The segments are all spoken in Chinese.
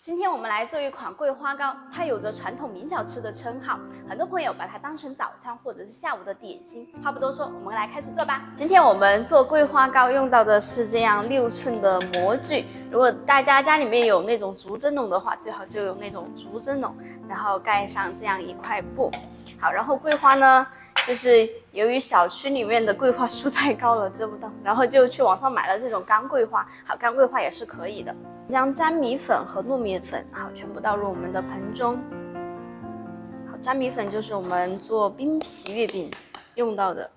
今天我们来做一款桂花糕，它有着传统名小吃的称号，很多朋友把它当成早餐或者是下午的点心。话不多说，我们来开始做吧。今天我们做桂花糕用到的是这样6寸的模具，如果大家家里面有那种竹蒸笼的话，最好就有那种竹蒸笼，然后盖上这样一块布。好，然后桂花呢，就是由于小区里面的桂花树太高了遮不到，然后就去网上买了这种干桂花。好，干桂花也是可以的。将粘米粉和糯米粉好全部倒入我们的盆中。好，粘米粉就是我们做冰皮月饼用到的。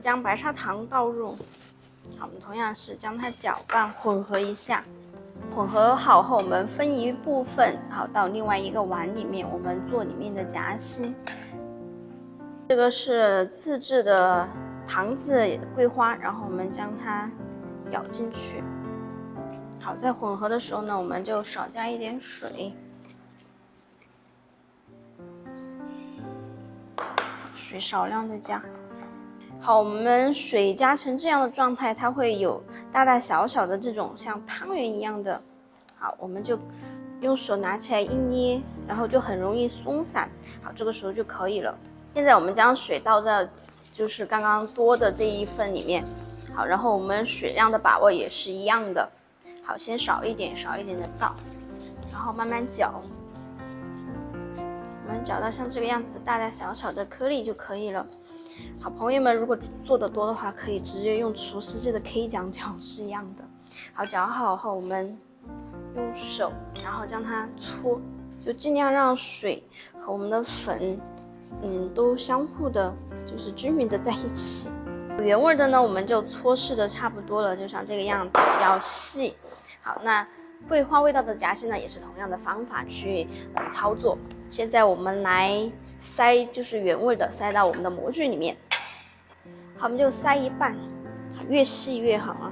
将白砂糖倒入。好，我们同样是将它搅拌混合一下。混合好后，我们分一部分好到另外一个碗里面，我们做里面的夹心。这个是自制的糖渍桂花，然后我们将它舀进去。好，在混合的时候呢，我们就少加一点水，水少量的加。好，我们水加成这样的状态，它会有大大小小的这种像汤圆一样的。好，我们就用手拿起来一捏，然后就很容易松散。好，这个时候就可以了。现在我们将水倒到就是刚刚多的这一份里面。好，然后我们水量的把握也是一样的。好，先少一点的倒，然后慢慢搅。我们搅到像这个样子，大大小小的颗粒就可以了。好，朋友们如果做得多的话，可以直接用厨师界的 K 桨搅是一样的。好，搅好后我们用手，然后将它搓，就尽量让水和我们的粉都相互的，就是均匀的在一起。原味的呢，我们就搓拭的差不多了，就像这个样子，要细。好，那桂花味道的夹心呢，也是同样的方法去操作。现在我们来塞，就是原味的塞到我们的模具里面。好，我们就塞一半，越细越好啊。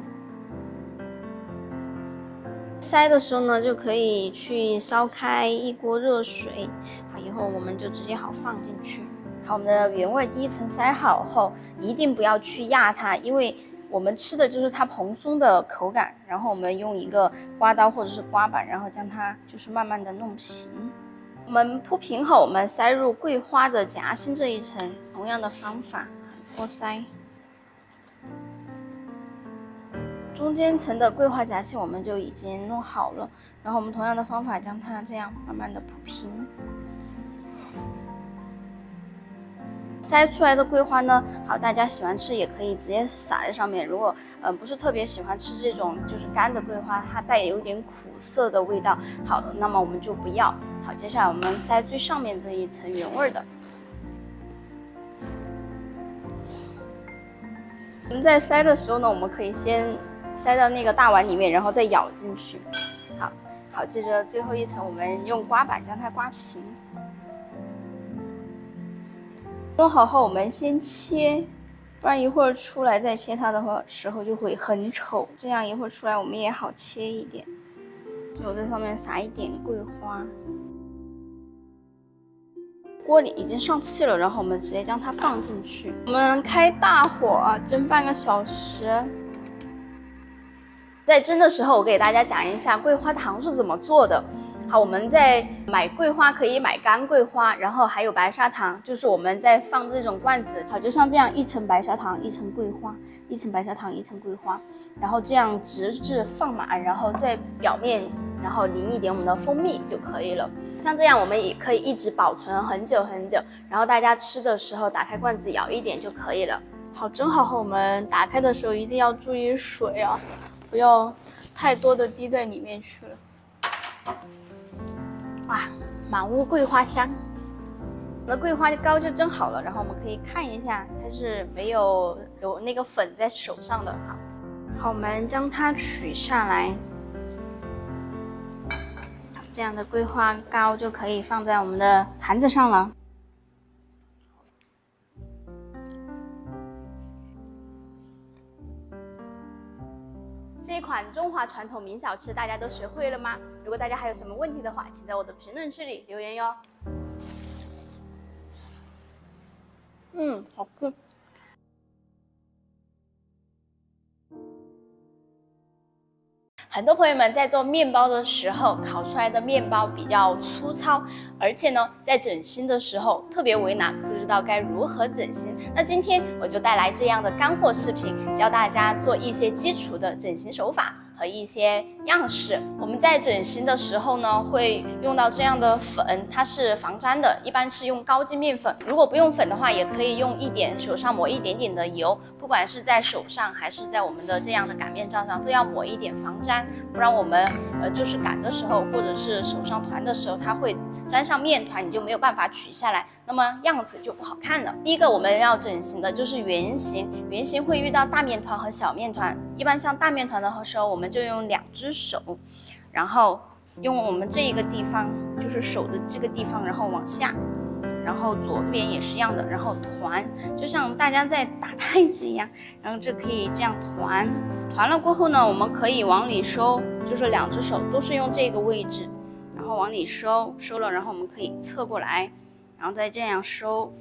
塞的时候呢，就可以去烧开一锅热水，好，以后我们就直接好放进去。好，我们的原味第一层塞好后，一定不要去压它，因为我们吃的就是它蓬松的口感。然后我们用一个刮刀或者是刮板，然后将它就是慢慢的弄平。我们铺平后，我们塞入桂花的夹心这一层，同样的方法托塞。中间层的桂花夹心我们就已经弄好了，然后我们同样的方法将它这样慢慢的铺平。塞出来的桂花呢，好，大家喜欢吃也可以直接撒在上面。如果不是特别喜欢吃这种就是干的桂花，它带有点苦涩的味道，好的，那么我们就不要。好，接下来我们塞最上面这一层原味的。我们在塞的时候呢，我们可以先塞到那个大碗里面，然后再舀进去。好，接着最后一层，我们用刮板将它刮平。弄好后，我们先切，不然一会儿出来再切它的时候就会很丑。这样一会儿出来我们也好切一点。我在上面撒一点桂花。锅里已经上气了，然后我们直接将它放进去。我们开大火蒸半个小时。在蒸的时候，我给大家讲一下桂花糖是怎么做的。好，我们在买桂花可以买干桂花，然后还有白砂糖，就是我们在放这种罐子，好，就像这样一层白砂糖，一层桂花，一层白砂糖，一层桂花，然后这样直至放满，然后在表面，然后淋一点我们的蜂蜜就可以了。像这样我们也可以一直保存很久很久，然后大家吃的时候打开罐子舀一点就可以了。好，蒸好后我们打开的时候一定要注意水啊，不要太多的滴在里面去了。哇，满屋桂花香！我们的桂花糕就蒸好了，然后我们可以看一下，它是没有那个粉在手上的。好，我们将它取下来，这样的桂花糕就可以放在我们的盘子上了。这一款中华传统名小吃大家都学会了吗？如果大家还有什么问题的话，请在我的评论区里留言哟。好吃。很多朋友们在做面包的时候，烤出来的面包比较粗糙，而且呢，在整形的时候特别为难，不知道该如何整形。那今天我就带来这样的干货视频，教大家做一些基础的整形手法和一些样式。我们在整形的时候呢，会用到这样的粉，它是防粘的，一般是用高筋面粉。如果不用粉的话，也可以用手上抹一点点的油，不管是在手上还是在我们的这样的擀面杖上，都要抹一点防粘，不然我们就是擀的时候或者是手上团的时候，它会粘上面团，你就没有办法取下来，那么样子就不好看了。第一个我们要整形的就是圆形，圆形会遇到大面团和小面团，一般像大面团的时候，我们就用2只手，然后用我们这一个地方，就是手的这个地方，然后往下，然后左边也是一样的，然后团，就像大家在打太极一样，然后这可以这样团，团了过后呢，我们可以往里收，就是2只手都是用这个位置，然后往里收，收了，然后我们可以侧过来，然后再这样收，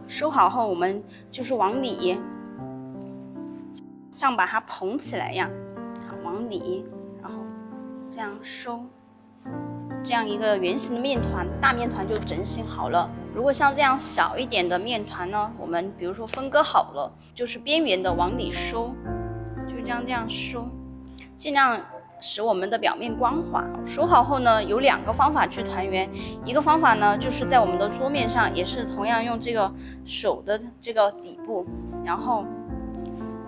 收好后我们就是往里，像把它捧起来一样，好，往里，然后这样收，这样一个圆形的面团，大面团就整形好了。如果像这样小一点的面团呢，我们比如说分割好了，就是边缘的往里收，就这样收，尽量使我们的表面光滑。收好后呢，有2个方法去团圆。一个方法呢，就是在我们的桌面上，也是同样用这个手的这个底部，然后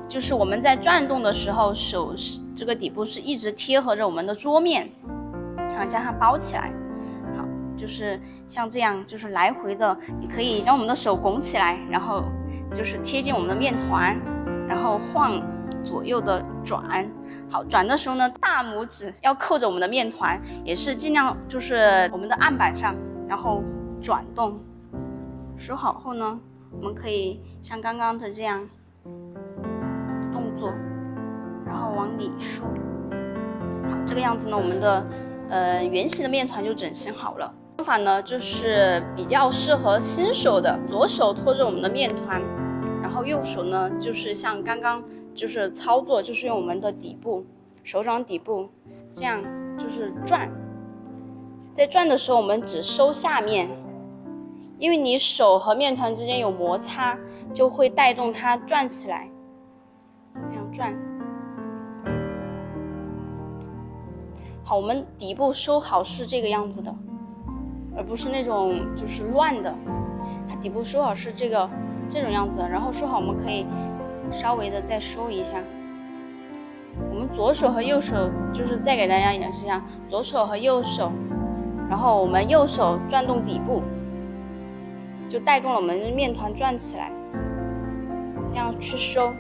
就是我们在转动的时候，手这个底部是一直贴合着我们的桌面，然后将它包起来。好，就是像这样，就是来回的，你可以让我们的手拱起来，然后就是贴近我们的面团，然后晃，左右的转。好，转的时候呢，大拇指要扣着我们的面团，也是尽量就是我们的案板上，然后转动。收好后呢，我们可以像刚刚的这样动作，然后往里收。好，这个样子呢，我们的圆形的面团就整形好了。方法呢，就是比较适合新手的，左手托着我们的面团，然后右手呢，就是像刚刚就是操作，就是用我们的底部，手掌底部这样就是转。在转的时候，我们只收下面，因为你手和面团之间有摩擦，就会带动它转起来，这样转。好，我们底部收好是这个样子的，而不是那种就是乱的。它底部收好是这种样子，然后收好我们可以稍微的再收一下。我们左手和右手就是再给大家演示一下，左手和右手，然后我们右手转动底部，就带动了我们的面团转起来，这样去收。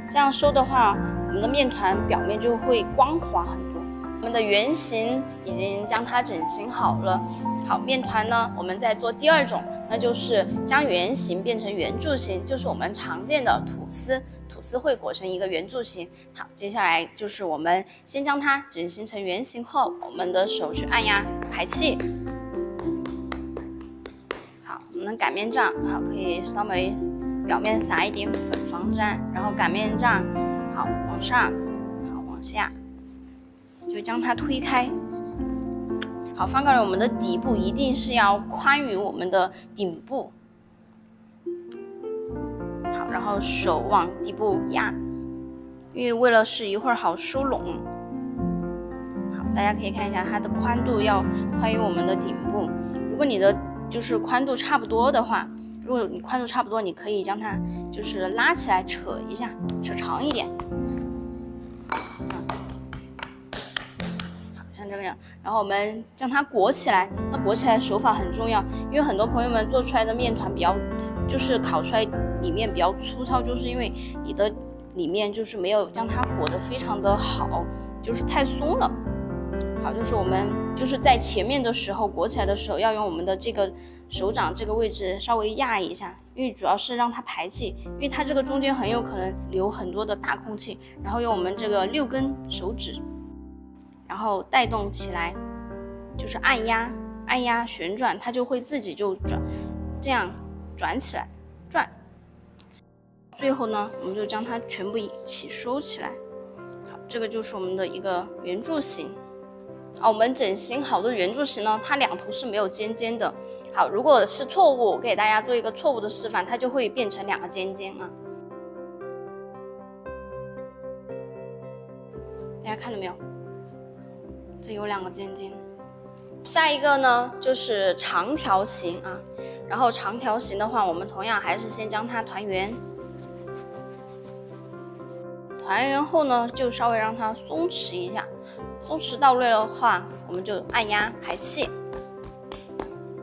这样收的话，我们的面团表面就会光滑很多。我们的圆形已经将它整形好了。好，面团呢，我们再做第2种，那就是将圆形变成圆柱形，就是我们常见的吐司。吐司会裹成一个圆柱形。好，接下来就是我们先将它整形成圆形后，我们的手去按压排气。好，我们的擀面杖，好，可以稍微表面撒一点粉防粘，然后擀面杖，好，往上，好，往下，就将它推开。好，翻过来，我们的底部一定是要宽于我们的顶部。好，然后手往底部压，因为为了是一会儿好收拢。好，大家可以看一下它的宽度要宽于我们的顶部。如果你的就是宽度差不多的话，如果你宽度差不多，你可以将它就是拉起来扯一下，扯长一点。这样，然后我们将它裹起来。那裹起来手法很重要，因为很多朋友们做出来的面团比较，就是烤出来里面比较粗糙，就是因为你的里面就是没有将它裹得非常的好，就是太松了。好，就是我们就是在前面的时候裹起来的时候，要用我们的这个手掌这个位置稍微压一下，因为主要是让它排气，因为它这个中间很有可能留很多的大空气，然后用我们这个6根手指。然后带动起来，就是按压旋转，它就会自己就转，这样转起来转。最后呢，我们就将它全部一起收起来。好，这个就是我们的一个圆柱形。我们整形好的圆柱形呢，它两头是没有尖尖的。好，如果是错误，我给大家做一个错误的示范，它就会变成2个尖尖啊。大家看到没有？这有2个尖尖。下一个呢就是长条形啊，然后长条形的话，我们同样还是先将它团圆。团圆后呢，就稍微让它松弛一下。松弛到位的话，我们就按压排气，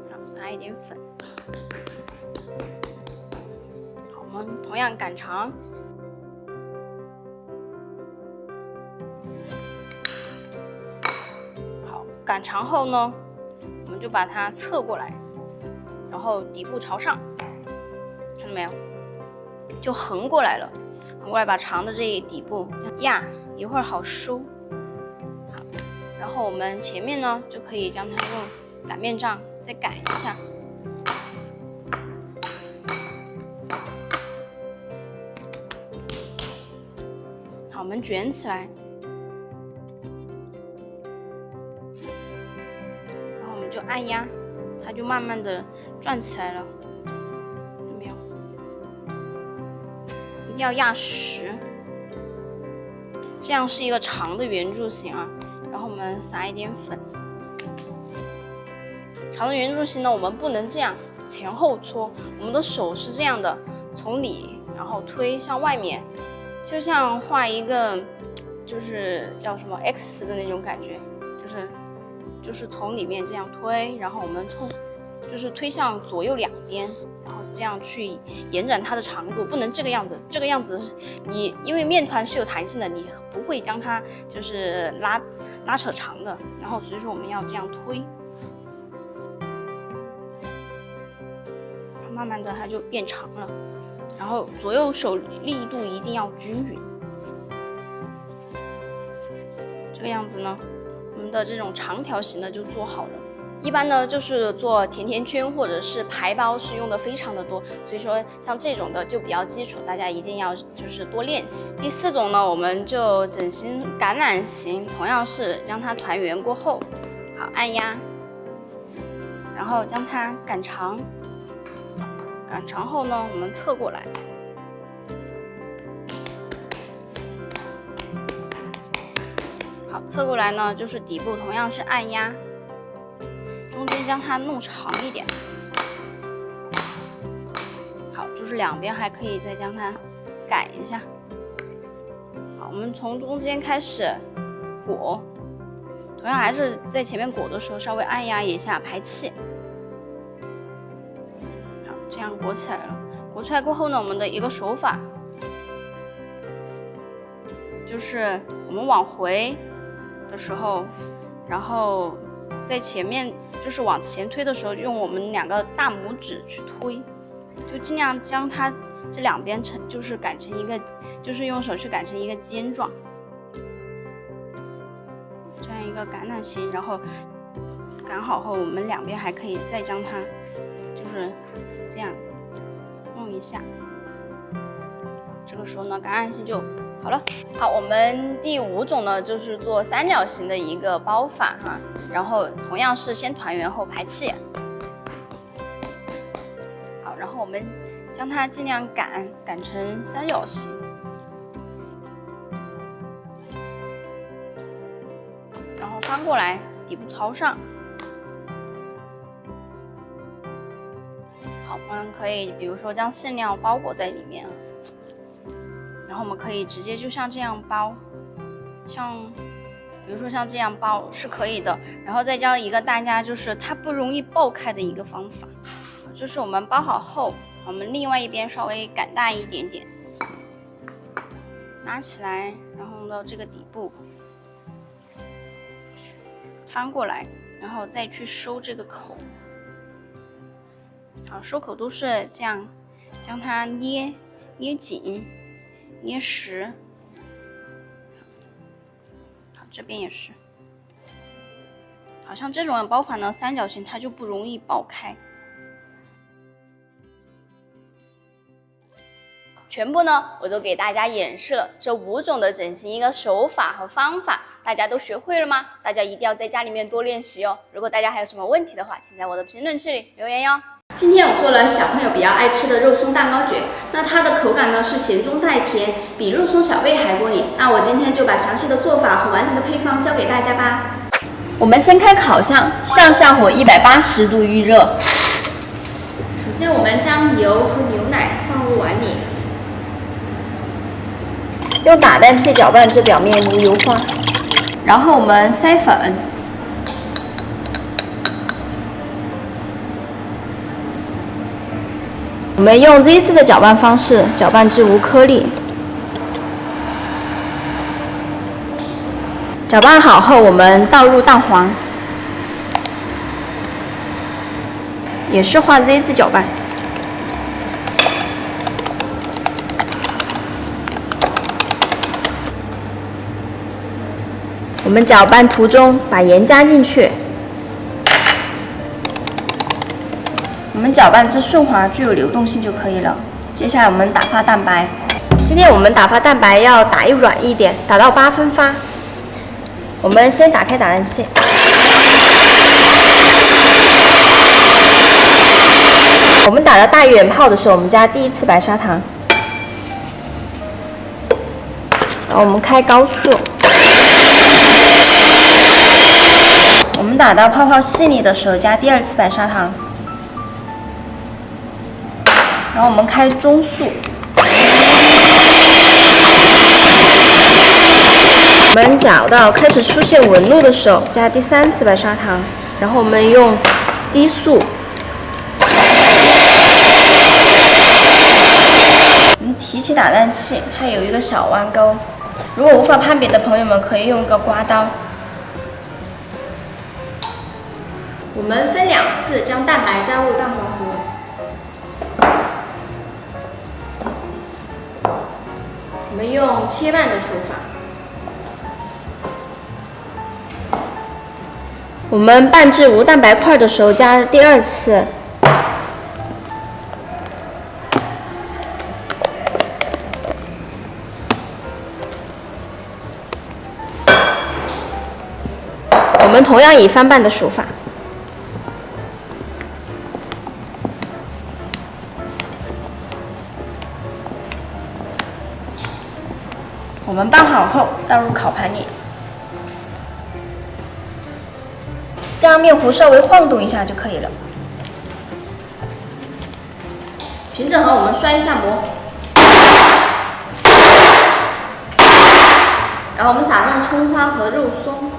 然后撒一点粉。好，我们同样擀长。好，擀长后呢，我们就把它侧过来，然后底部朝上，看到没有？就横过来了。横过来，把长的这一底部压一会儿好收。好，然后我们前面呢就可以将它用擀面杖再擀一下。好，我们卷起来，然后我们就按压，它就慢慢的转起来了。一定要压实，这样是一个长的圆柱形啊。然后我们撒一点粉。长的圆柱形呢，我们不能这样前后搓，我们的手是这样的，从里然后推向外面，就像画一个就是叫什么 X 的那种感觉，就是从里面这样推，然后我们就是推向左右两边。然后这样去延展它的长度，不能这个样子。这个样子是你因为面团是有弹性的，你不会将它就是拉扯长的。然后所以说我们要这样推，慢慢的它就变长了。然后左右手力度一定要均匀。这个样子呢，我们的这种长条形的就做好了。一般呢就是做甜甜圈或者是排包是用的非常的多，所以说像这种的就比较基础，大家一定要就是多练习。第4种呢，我们就整形橄榄形，同样是将它团圆过后，好按压，然后将它擀长，擀长后呢，我们侧过来。好，侧过来呢就是底部同样是按压。中间将它弄长一点，好，就是两边还可以再将它擀一下。好，我们从中间开始裹，同样还是在前面裹的时候稍微按压一下排气。好，这样裹起来了。裹出来过后呢，我们的一个手法就是我们往回的时候，然后在前面就是往前推的时候，用我们2个大拇指去推，就尽量将它这两边就是擀成一个，就是用手去擀成一个尖状，这样一个橄榄形。然后擀好后，我们两边还可以再将它就是这样弄一下。这个时候呢，橄榄形就好了。好，我们第5种呢，就是做三角形的一个包法哈，然后同样是先团圆后排气。好，然后我们将它尽量擀成三角形，然后翻过来，底部朝上。好，我们可以比如说将馅料包裹在里面。然后我们可以直接就像这样包，比如说像这样包是可以的。然后再教一个大家就是它不容易爆开的一个方法，就是我们包好后，我们另外一边稍微擀大一点点，拿起来，然后到这个底部翻过来，然后再去收这个口。好，收口都是这样，将它捏紧。捏实，好，这边也是。好像这种包法呢，三角形它就不容易爆开。全部呢我都给大家演示了这5种的整形一个手法和方法，大家都学会了吗？大家一定要在家里面多练习哦。如果大家还有什么问题的话，请在我的评论区里留言哟。今天我做了小朋友比较爱吃的肉松蛋糕卷，那它的口感呢是咸中带甜，比肉松小贝还过瘾。那我今天就把详细的做法和完整的配方教给大家吧。我们先开烤箱，上下火180度预热。首先我们将油和牛奶放入碗里，用打蛋器搅拌至表面无油花，然后我们筛粉。我们用 Z 式的搅拌方式搅拌至无颗粒。搅拌好后，我们倒入蛋黄，也是画 Z 字搅拌。我们搅拌途中把盐加进去，我们搅拌至顺滑，具有流动性就可以了。接下来我们打发蛋白，今天我们打发蛋白要打软一点，打到8分发。我们先打开打蛋器，我们打到大圆泡的时候，我们加第1次白砂糖，然后我们开高速，我们打到泡泡细腻的时候加第2次白砂糖，然后我们开中速。我们搅到开始出现纹路的时候，加第3次白砂糖，然后我们用低速。我们提起打蛋器，它有一个小弯钩，如果无法判别的朋友们可以用一个刮刀。我们分2次将蛋白加入蛋黄糊。我们用切拌的手法。我们拌至无蛋白块的时候加第2次，我们同样以翻拌的手法。我们拌好后倒入烤盘里。将面糊稍微晃动一下就可以了。平整后，我们摔一下膜，然后我们撒上葱花和肉松，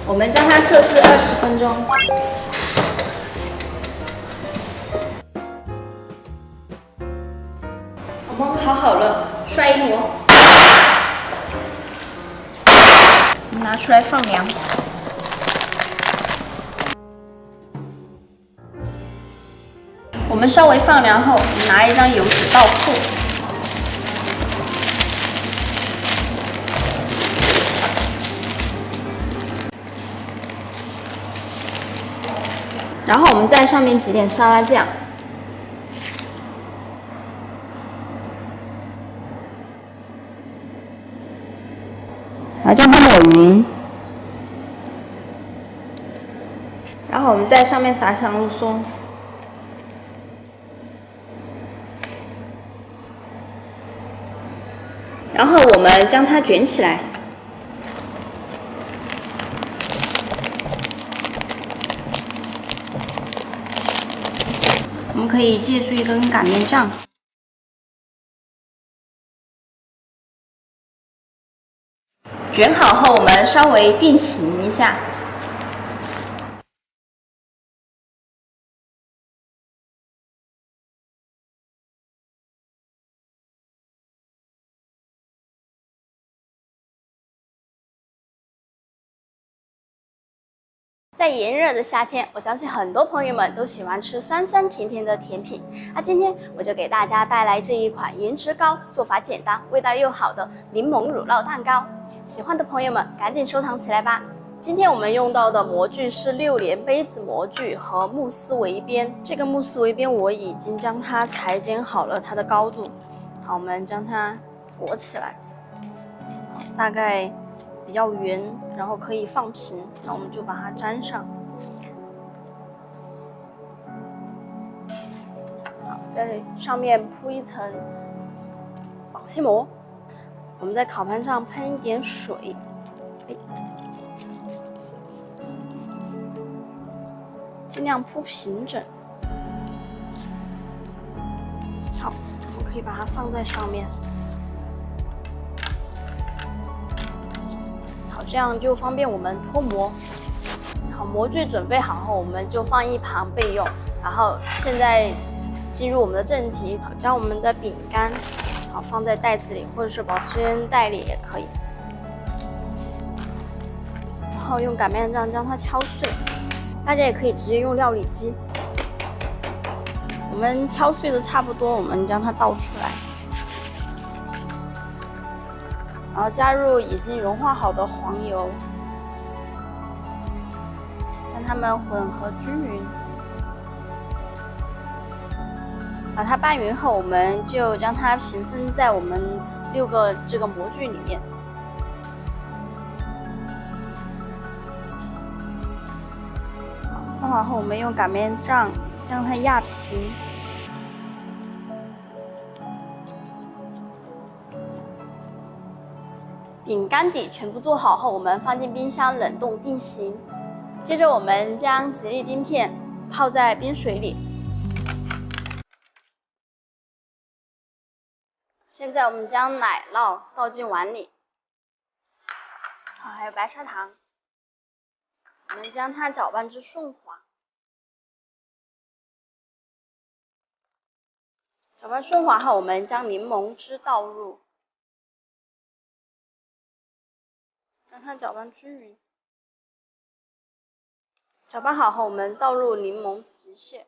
我们将它设置20分钟。我们烤好了，摔一膜。拿出来放凉。我们稍微放凉后，拿一张油纸倒扣，然后我们在上面挤点沙拉酱，然后将它抹匀，然后我们在上面撒上肉松，然后我们将它卷起来，我们可以借助一根擀面杖。卷好后，我们稍微定型一下。在炎热的夏天，我相信很多朋友们都喜欢吃酸酸甜甜的甜品。那今天我就给大家带来这一款颜值高、做法简单、味道又好的柠檬乳酪蛋糕。喜欢的朋友们赶紧收藏起来吧！今天我们用到的模具是6连杯子模具和慕斯围边。这个慕斯围边我已经将它裁剪好了它的高度。好，我们将它裹起来，大概比较圆，然后可以放平。那我们就把它粘上。好，在上面铺一层保鲜膜。我们在烤盘上喷一点水。尽量铺平整。好，我可以把它放在上面。好，这样就方便我们脱模。好，模具准备好后，我们就放一旁备用。然后现在进入我们的正题，好，将我们的饼干好放在袋子里，或者是保鲜袋里也可以。然后用擀面杖将它敲碎。大家也可以直接用料理机。我们敲碎的差不多，我们将它倒出来，然后加入已经融化好的黄油，将它们混合均匀。把它拌匀后，我们就将它平分在我们6个这个模具里面。拌好后，我们用擀面杖将它压平。饼干底全部做好后，我们放进冰箱冷冻定型。接着，我们将吉利丁片泡在冰水里。现在，我们将奶酪倒进碗里，好，还有白砂糖。我们将它搅拌至顺滑。搅拌顺滑后，我们将柠檬汁倒入，将它搅拌均匀。搅拌好后，我们倒入柠檬皮屑。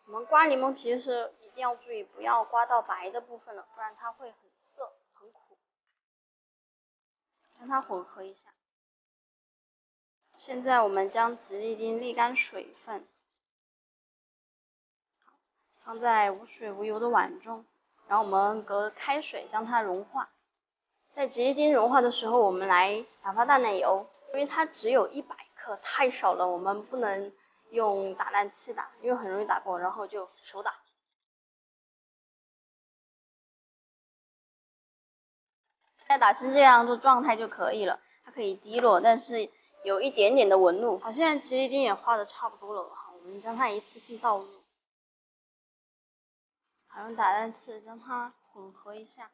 我们刮柠檬皮时一定要注意，不要刮到白的部分了，不然它会很涩、很苦。让它混合一下。现在我们将吉利丁沥干水分，放在无水无油的碗中，然后我们隔开水将它融化。在吉利丁融化的时候，我们来打发淡奶油，因为它只有100克，太少了，我们不能用打蛋器打，因为很容易打过，然后就手打。再打成这样的状态就可以了，它可以滴落，但是有一点点的纹路。好，现在吉利丁也画的差不多了，好，我们将它一次性倒入，好，用打蛋器将它混合一下。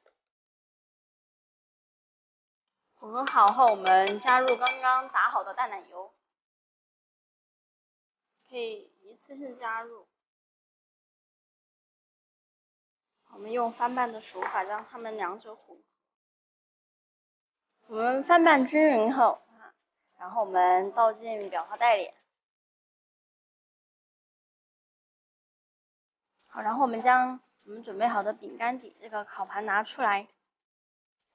混合好后，我们加入刚刚打好的淡奶油，可以一次性加入。我们用翻拌的手法将它们两者混合。我们翻拌均匀后，然后我们倒进裱花袋里。好，然后我们将我们准备好的饼干底这个烤盘拿出来，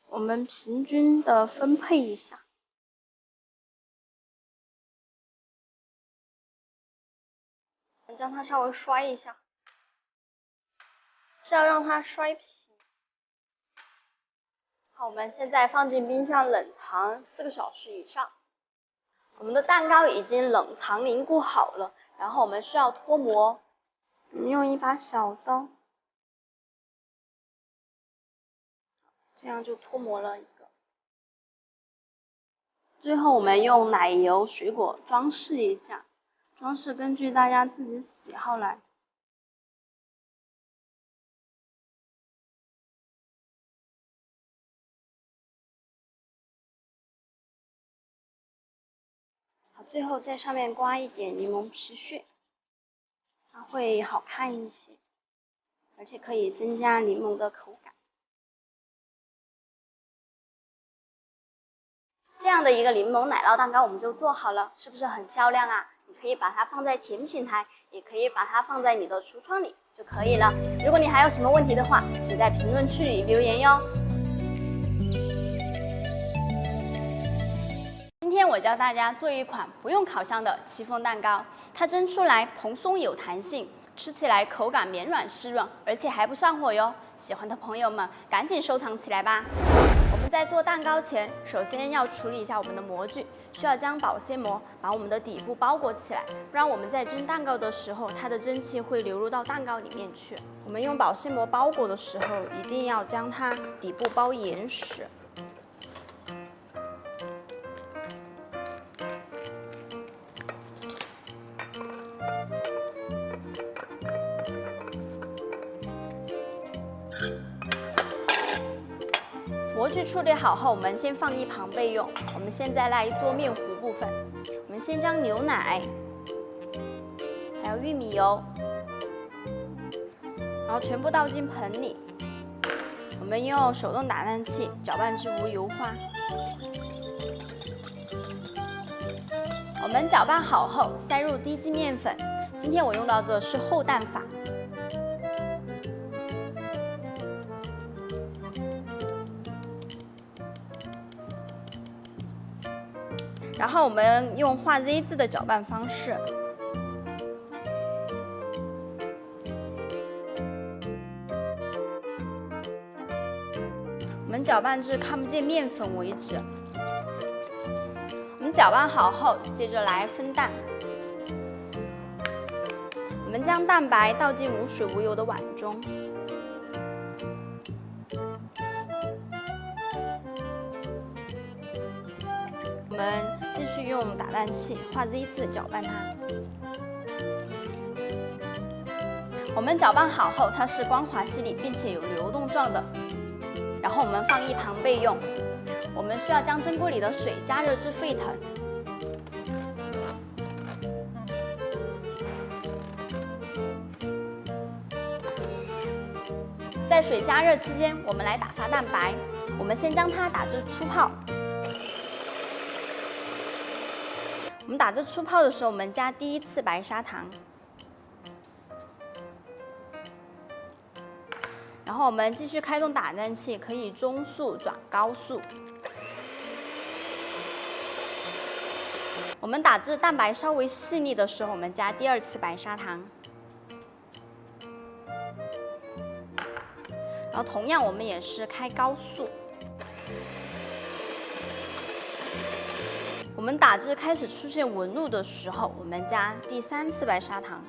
我们平均的分配一下。将它稍微摔一下，是要让它摔平。好，我们现在放进冰箱冷藏4个小时以上。我们的蛋糕已经冷藏凝固好了，然后我们需要脱模。我们用一把小刀，这样就脱模了一个。最后我们用奶油、水果装饰一下，装饰根据大家自己喜好来。好，最后在上面刮一点柠檬皮屑，它会好看一些，而且可以增加柠檬的口感。这样的一个柠檬奶酪蛋糕我们就做好了，是不是很漂亮啊？你可以把它放在甜品台，也可以把它放在你的橱窗里就可以了。如果你还有什么问题的话，请在评论区里留言哟。今天我教大家做一款不用烤箱的戚风蛋糕，它蒸出来蓬松有弹性，吃起来口感绵软湿润，而且还不上火哟。喜欢的朋友们赶紧收藏起来吧。我们在做蛋糕前，首先要处理一下我们的模具，需要将保鲜膜把我们的底部包裹起来，不然我们在蒸蛋糕的时候，它的蒸汽会流入到蛋糕里面去。我们用保鲜膜包裹的时候，一定要将它底部包严实。模具处理好后，我们先放一旁备用。我们现在来做面糊部分，我们先将牛奶，还有玉米油，然后全部倒进盆里。我们用手动打蛋器搅拌至无油花。我们搅拌好后，塞入低筋面粉。今天我用到的是厚蛋法。然后我们用画 Z 字的搅拌方式，我们搅拌至看不见面粉为止。我们搅拌好后，接着来分蛋。我们将蛋白倒进无水无油的碗中。我们继续用打蛋器画 Z 字搅拌它。我们搅拌好后，它是光滑细腻并且有流动状的。然后我们放一旁备用。我们需要将蒸锅里的水加热至沸腾。在水加热期间，我们来打发蛋白。我们先将它打至粗泡。我们打至粗泡的时候，我们加第一次白砂糖，然后我们继续开动打蛋器，可以中速转高速。我们打至蛋白稍微细腻的时候，我们加第二次白砂糖，然后同样我们也是开高速。我们打至开始出现纹路的时候，我们加第三次白砂糖，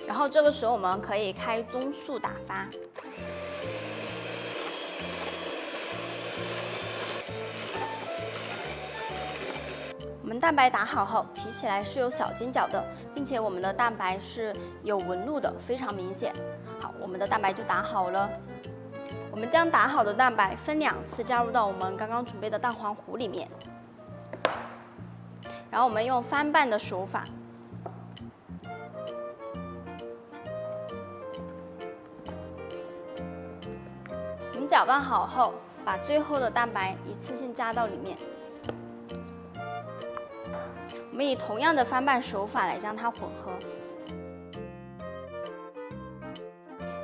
然后这个时候我们可以开中速打发。我们蛋白打好后，提起来是有小尖角的，并且我们的蛋白是有纹路的，非常明显。好，我们的蛋白就打好了。我们将打好的蛋白分2次加入到我们刚刚准备的蛋黄糊里面，然后我们用翻拌的手法，我们搅拌好后，把最后的蛋白一次性加到里面。我们以同样的翻拌手法来将它混合。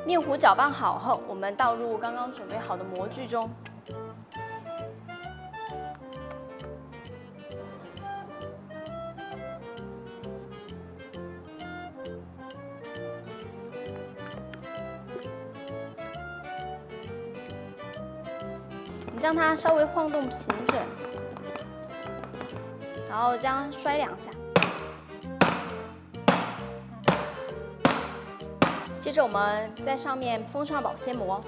面糊搅拌好后，我们倒入刚刚准备好的模具中。我们将它稍微晃动平整，然后将摔2下。接着我们在上面封上保鲜膜。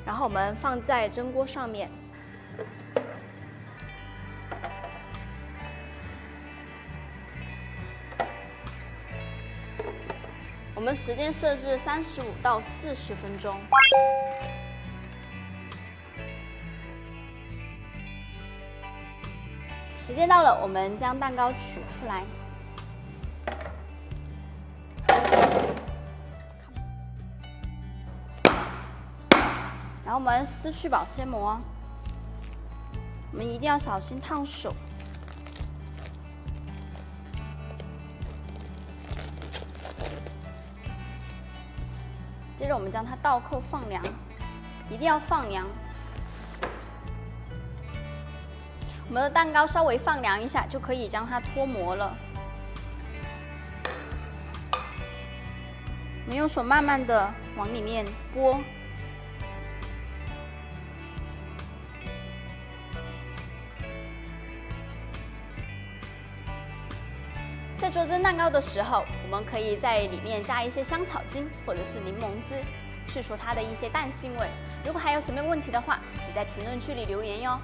然后我们放在蒸锅上面。我们时间设置35到40分钟。时间到了，我们将蛋糕取出来。然后我们撕去保鲜膜。我们一定要小心烫手。接着我们将它倒扣放凉，一定要放凉。我们的蛋糕稍微放凉一下，就可以将它脱模了。我们用手慢慢的往里面拨。在做蒸蛋糕的时候，我们可以在里面加一些香草精或者是柠檬汁，去除它的一些淡腥味。如果还有什么问题的话，请在评论区里留言哟。